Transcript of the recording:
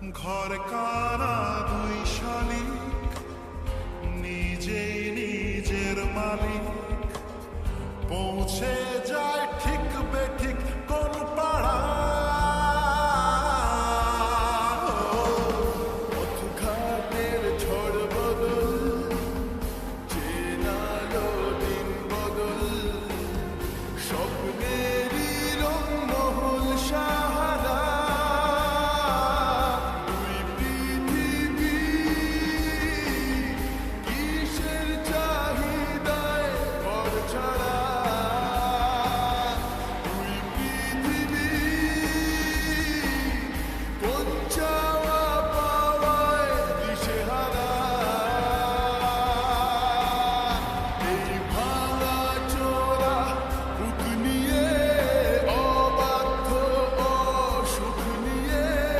ঘর কারা দুই শালিক, নিজেই নিজের মালিক। পৌঁছে যায় ঠিক বেঠিক কোন পাড়া, পথঘাটের ঝড় বদল, চেনালো দিন বদল, স্বপ্নেরই রংমহল সাহারা। দুই পৃথিবী কিসের চাহিদায় ঘর ছাড়া, দুই পৃথিবী কোন